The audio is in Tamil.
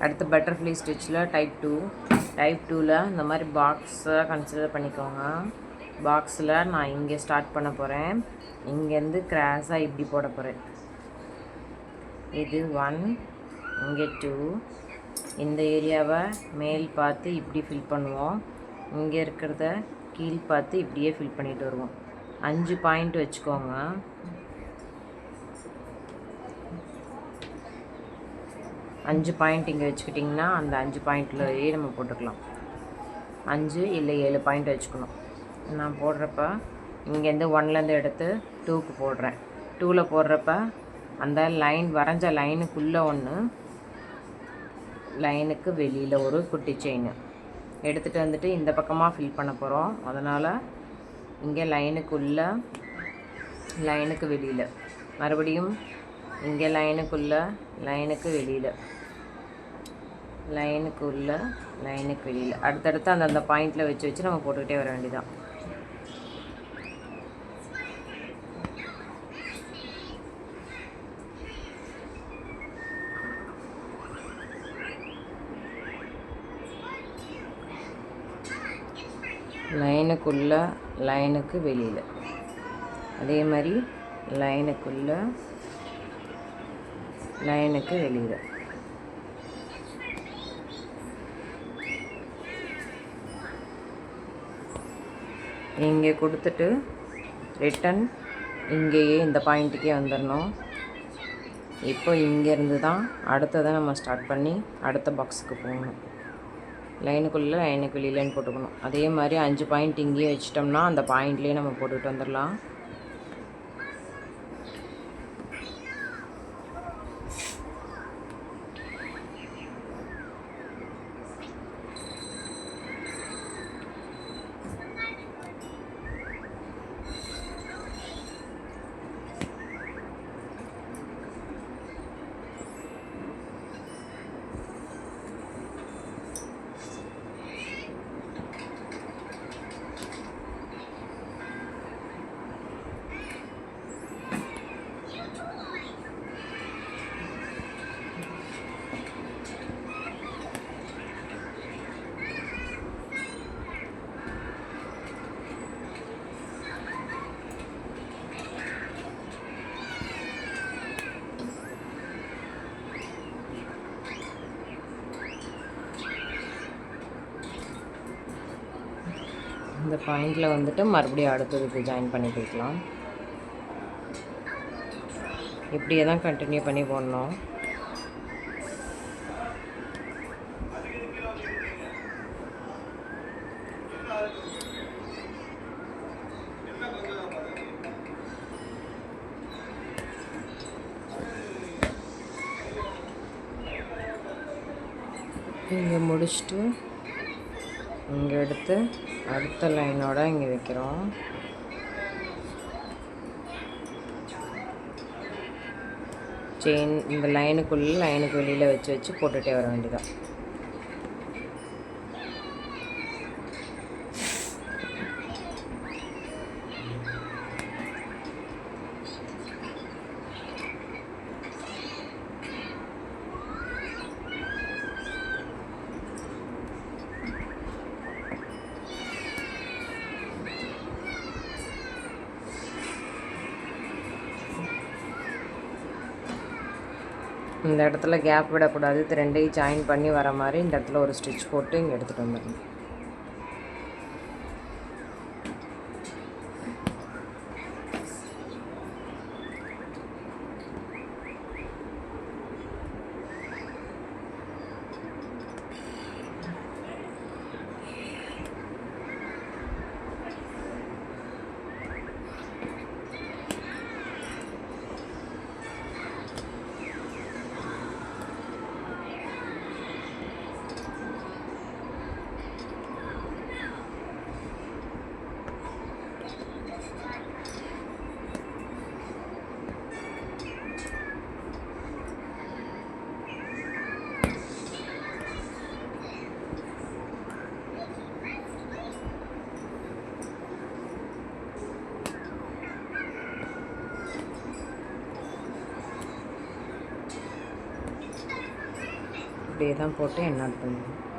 அடுத்து பட்டர்ஃப்ளை ஸ்டிச்சில் டைப் 2ல் இந்த மாதிரி பாக்ஸை கன்சிடர் பண்ணிக்கோங்க. பாக்ஸில் நான் இங்கே ஸ்டார்ட் பண்ண போகிறேன். இங்கேருந்து கிராஸாக இப்படி போட போகிறேன். இது 1, இங்கே 2. இந்த ஏரியாவை மேல் பார்த்து இப்படி ஃபில் பண்ணுவோம். இங்கே இருக்கிறத கீழ் பார்த்து இப்படியே ஃபில் பண்ணிட்டு வருவோம். 5 பாயிண்ட் வச்சுக்கோங்க. அஞ்சு பாயிண்ட் இங்கே வச்சுக்கிட்டிங்கன்னா அந்த 5 பாயிண்ட்லேயே நம்ம போட்டுக்கலாம். 5 இல்லை 7 பாயிண்ட் வச்சுக்கணும். நான் போடுறப்ப இங்கேருந்து 1லேருந்து எடுத்து 2க்கு போடுறேன். 2ல் போடுறப்ப அந்த லைன் வரைஞ்ச லைனுக்குள்ளே ஒன்று, லைனுக்கு வெளியில் ஒரு குட்டி செயின் எடுத்துகிட்டு வந்துட்டு இந்த பக்கமாக ஃபில் பண்ண போகிறோம். அதனால் இங்கே லைனுக்குள்ளே, லைனுக்கு வெளியில், மறுபடியும் இங்கே லைனுக்குள்ளே, லைனுக்கு வெளியில், லைனுக்குள்ளே, லைனுக்கு வெளியில், அடுத்தடுத்து அந்தந்த பாயிண்டில் வச்சு வச்சு நம்ம போட்டுக்கிட்டே வர வேண்டியதான். லைனுக்குள்ளே, லைனுக்கு வெளியில், அதே மாதிரி லைனுக்குள்ளே, லைனுக்கு வெளியில். இங்கே கொடுத்துட்டு ரிட்டன் இங்கேயே இந்த பாயிண்ட்டுக்கே வந்துடணும். இப்போ இங்கேருந்து தான் அடுத்ததை நம்ம ஸ்டார்ட் பண்ணி அடுத்த பாக்ஸுக்கு போகணும். லைனுக்குள்ளே, லைனுக்கு வெளியிலன்னு போட்டுக்கணும். அதே மாதிரி 5 பாயிண்ட் இங்கேயே வச்சிட்டோம்னா அந்த பாயிண்ட்லேயே நம்ம போட்டுக்கிட்டு வந்துடலாம். இந்த பாயிண்டில் வந்துட்டு மறுபடியும் அடுத்ததுக்கு ஜாயின் பண்ணி போய்க்கலாம். இப்படியே தான் கண்டினியூ பண்ணி போடணும். இங்கே முடிச்சுட்டு இங்கே எடுத்து அடுத்த லைனோட இங்கே வைக்கிறோம். செயின் இந்த லைனுக்குள்ளே, லைனுக்கு வெளியில் வச்சு வச்சு போட்டுகிட்டே வர வேண்டியதான். இந்த இடத்துல கேப் விடக்கூடாது. இது ரெண்டையும் ஜாயின் பண்ணி வர மாதிரி இந்த இடத்துல ஒரு ஸ்டிச் போட்டு இங்கே எடுத்துகிட்டு வந்துடணும். இப்படியே தான் போட்டு எண்ணெய் ஆட் பண்ணுவேன்.